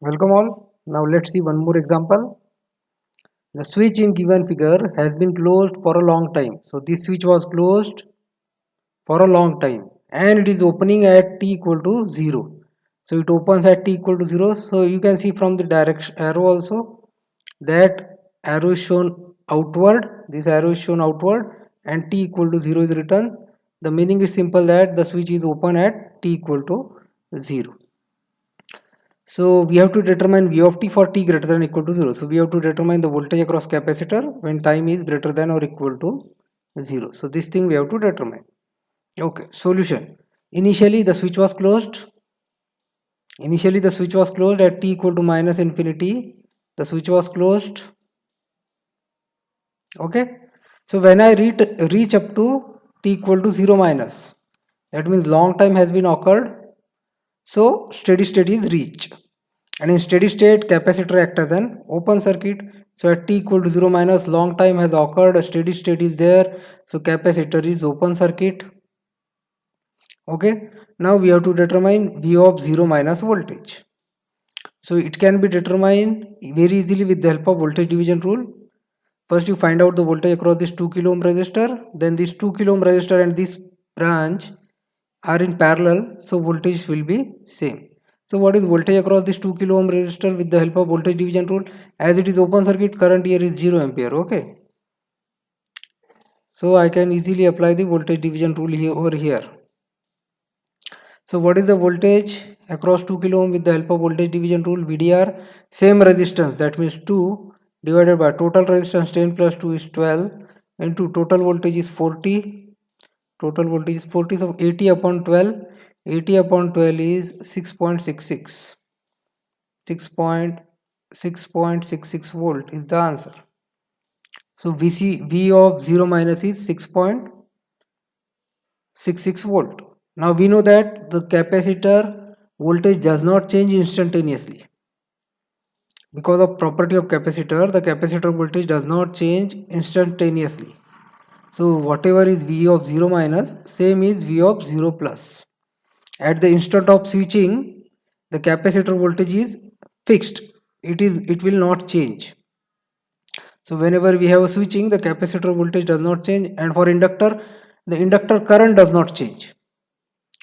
Welcome all. Now let's see one more example. The switch in given figure has been closed for a long time. So this switch was closed for a long time and it is opening at t equal to 0. So it opens at t equal to 0. So you can see from the direction arrow also that arrow is shown outward. This arrow is shown outward and t equal to 0 is written. The meaning is simple that the switch is open at t equal to 0. So we have to determine V of t for t greater than or equal to 0. So we have to determine the voltage across capacitor when time is greater than or equal to 0. So this thing we have to determine. Okay, solution. Initially the switch was closed. Initially the switch was closed at t equal to minus infinity. The switch was closed. Okay. So when I reach up to t equal to 0 minus, that means long time has been occurred. So steady state is reached. And in steady state capacitor acts as an open circuit. So at t equal to 0 minus long time has occurred, a steady state is there, so capacitor is open circuit. Okay, now we have to determine V of 0 minus voltage. So it can be determined very easily with the help of voltage division rule. First you find out the voltage across this 2 kilo ohm resistor, then this 2 kilo ohm resistor and this branch are in parallel, so voltage will be same. So what is voltage across this 2 kilo ohm resistor with the help of voltage division rule? As it is open circuit, current here is 0 ampere. Okay, so I can easily apply the voltage division rule here over here. So what is the voltage across 2 kilo ohm with the help of voltage division rule? VDR, same resistance, that means 2 divided by total resistance 10 plus 2 is 12 into total voltage is 40. Total voltage is 40, so 80 upon 12. 80 upon 12 is 6.66. 6.66 volt is the answer. So V of 0 minus is 6.66 volt. Now we know that the capacitor voltage does not change instantaneously. Because of property of capacitor, the capacitor voltage does not change instantaneously. So whatever is V of 0 minus, same is V of 0 plus. At the instant of switching, the capacitor voltage is fixed. It will not change. So whenever we have a switching, the capacitor voltage does not change, and for inductor, the inductor current does not change.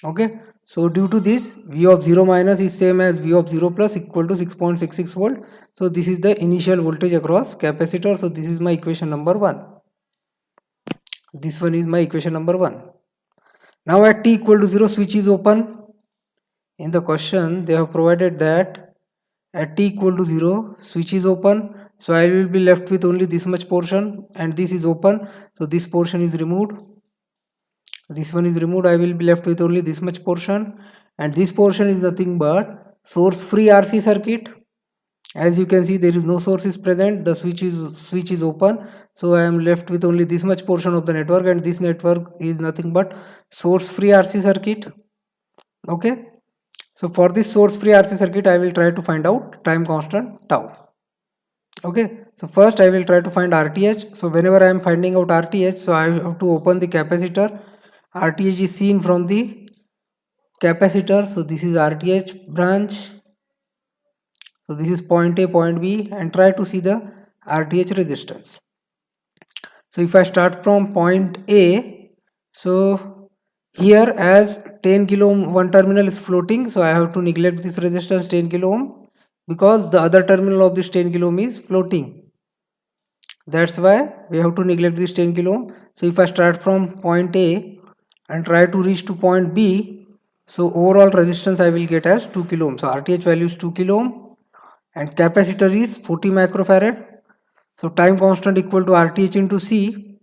Okay, so due to this, V of 0 minus is same as V of 0 plus equal to 6.66 volt. So this is the initial voltage across capacitor. So this is my equation number 1. This one is my equation number 1. Now at t equal to 0, switch is open. In the question they have provided that at t equal to 0 switch is open, so I will be left with only this much portion and this is open, so this portion is removed, this one is removed. I will be left with only this much portion, and this portion is nothing but source free RC circuit. As you can see, there is no source is present, the switch is open, so I am left with only this much portion of the network, and this network is nothing but source free RC circuit. Okay, so for this source free RC circuit, I will try to find out time constant tau. Okay, so first I will try to find RTH. So whenever I am finding out RTH, so I have to open the capacitor. RTH is seen from the capacitor. So this is RTH branch. So this is point A, point B, and try to see the RTH resistance. So if I start from point A, so here as 10 kilo ohm one terminal is floating, so I have to neglect this resistance 10 kilo ohm because the other terminal of this 10 kilo ohm is floating. That's why we have to neglect this 10 kilo ohm. So if I start from point A and try to reach to point B, so overall resistance I will get as 2 kilo ohm. So RTH value is 2 kilo ohm and capacitor is 40 microfarad. So time constant equal to RTH into C.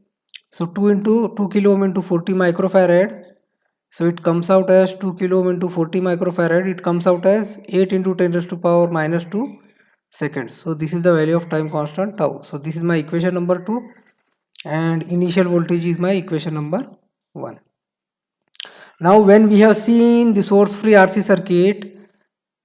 So 2 into 2 kilo ohm into 40 microfarad. So it comes out as 2 kilo ohm into 40 microfarad. It comes out as 8 into 10 raised to power minus 2 seconds. So this is the value of time constant tau. So this is my equation number 2 and initial voltage is my equation number 1. Now when we have seen the source free RC circuit,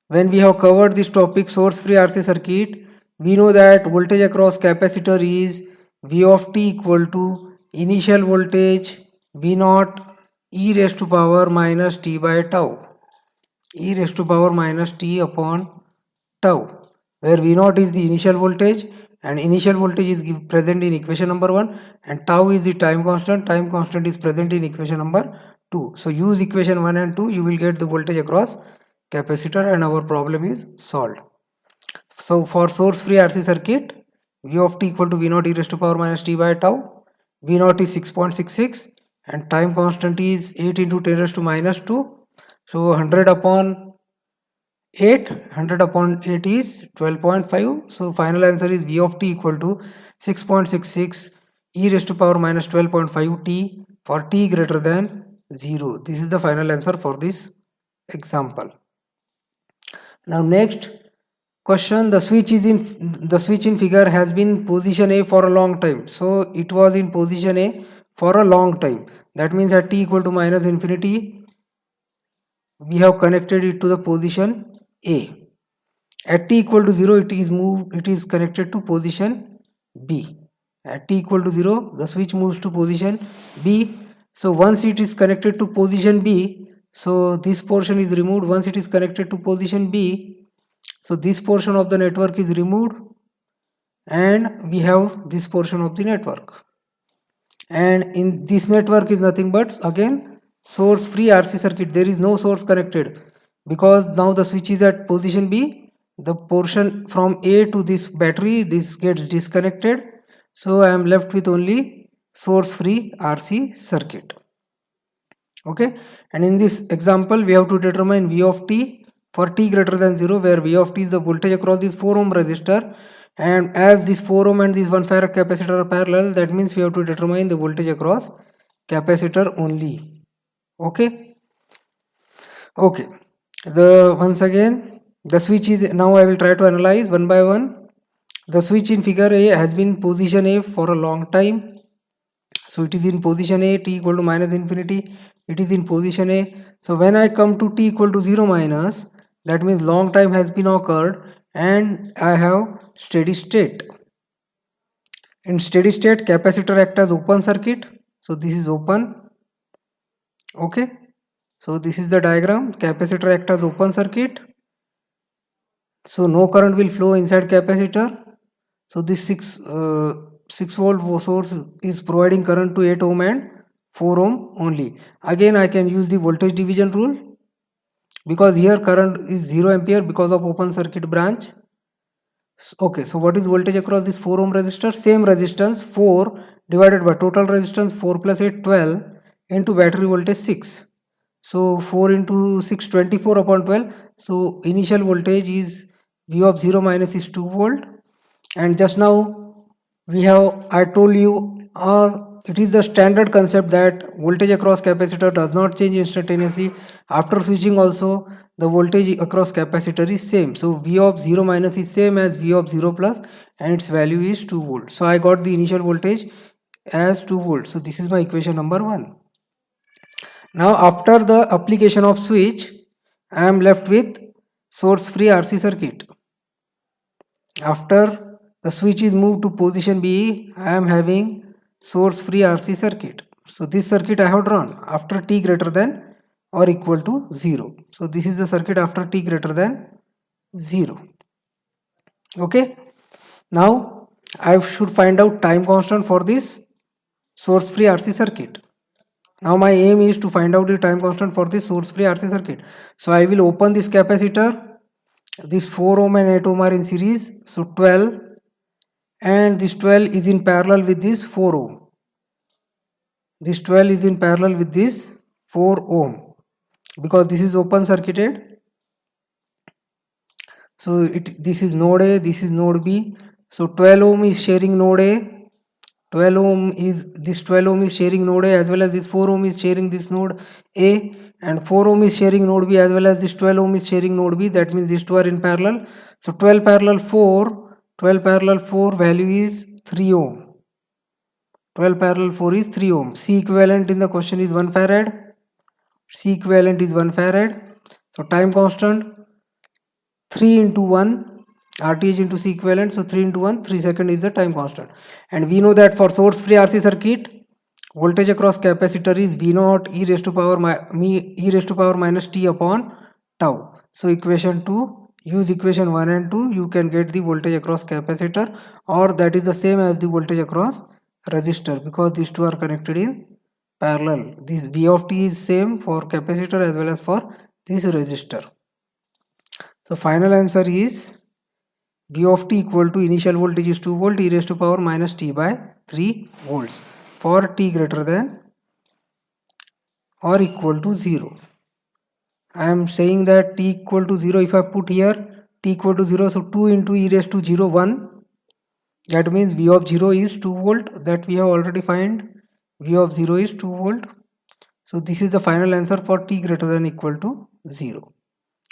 when we have covered this topic source free RC circuit, we know that voltage across capacitor is V of t equal to initial voltage V naught e raised to power minus t by tau, e raised to power minus t upon tau, where V naught is the initial voltage and initial voltage is present in equation number 1 and tau is the time constant is present in equation number 2. So use equation 1 and 2, you will get the voltage across capacitor and our problem is solved. So for source free RC circuit, V of t equal to V naught e raised to power minus t by tau. V naught is 6.66 and time constant is 8 into 10 raised to minus 2. So 100 upon 8 is 12.5. So final answer is V of t equal to 6.66 e raised to power minus 12.5 t for t greater than 0. This is the final answer for this example. Now next question, the switch in figure has been position A for a long time. So it was in position A for a long time. That means at t equal to minus infinity, we have connected it to the position A. At t equal to 0, it is connected to position B. At t equal to 0, the switch moves to position B. So once it is connected to position B, so this portion is removed. Once it is connected to position B, so this portion of the network is removed and we have this portion of the network. And in this network is nothing but again source free RC circuit. There is no source connected because now the switch is at position B. The portion from A to this battery, this gets disconnected. So I am left with only source free RC circuit. Okay, and in this example we have to determine V of t for t greater than 0, where V of t is the voltage across this 4 ohm resistor, and as this 4 ohm and this 1 farad capacitor are parallel, that means we have to determine the voltage across capacitor only. Okay, once again the switch is, now I will try to analyze one by one. The switch in figure A has been position A for a long time. So it is in position A, t equal to minus infinity, it is in position A. So when I come to t equal to 0 minus, that means long time has been occurred and I have steady state. In steady state, capacitor act as open circuit. So this is open. Okay. So this is the diagram. Capacitor act as open circuit. So no current will flow inside capacitor. So this 6 volt source is providing current to 8 ohm and 4 ohm only. Again I can use the voltage division rule because here current is 0 ampere because of open circuit branch. Okay, so what is voltage across this 4 ohm resistor? Same resistance 4 divided by total resistance 4 plus 8 12 into battery voltage 6. So 4 into 6 24 upon 12. So initial voltage is V of 0 minus is 2 volt. And just now I told you it is the standard concept that voltage across capacitor does not change instantaneously. After switching also the voltage across capacitor is same. So V of 0 minus is same as V of 0 plus and its value is 2 volt. So I got the initial voltage as 2 volt. So this is my equation number 1. Now after the application of switch, I am left with source free RC circuit. After the switch is moved to position B, I am having source free RC circuit. So this circuit I have drawn after t greater than or equal to 0. So this is the circuit after t greater than 0. Okay. Now I should find out time constant for this source free RC circuit. Now my aim is to find out the time constant for this source free RC circuit. So I will open this capacitor. This 4 ohm and 8 ohm are in series. So 12 and this 12 is in parallel with this 4 ohm. This 12 is in parallel with this 4 ohm because this is open circuited. So this is node A, this is node B. So 12 ohm is sharing node A. 12 ohm is sharing node A as well as this 4 ohm is sharing this node A, and 4 ohm is sharing node B as well as this 12 ohm is sharing node B. That means these two are in parallel. So 12 parallel 4 value is 3 ohm. 12 parallel 4 is 3 ohm. C equivalent in the question is 1 farad. C equivalent is 1 farad. So time constant 3 into 1 RTH into C equivalent. So 3 into 1, 3 second is the time constant. And we know that for source free RC circuit, voltage across capacitor is V naught e raised to power minus t upon tau. So equation 2 use equation 1 and 2, you can get the voltage across capacitor, or that is the same as the voltage across resistor, because these two are connected in parallel. This V of t is same for capacitor as well as for this resistor. So final answer is V of t equal to initial voltage is 2 volt e raised to power minus t by 3 volts for t greater than or equal to 0. I am saying that t equal to 0, if I put here t equal to 0, so 2 into e raised to 0, 1. That means V of 0 is 2 volt, that we have already find. V of 0 is 2 volt. So this is the final answer for t greater than equal to 0.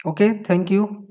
Okay, thank you.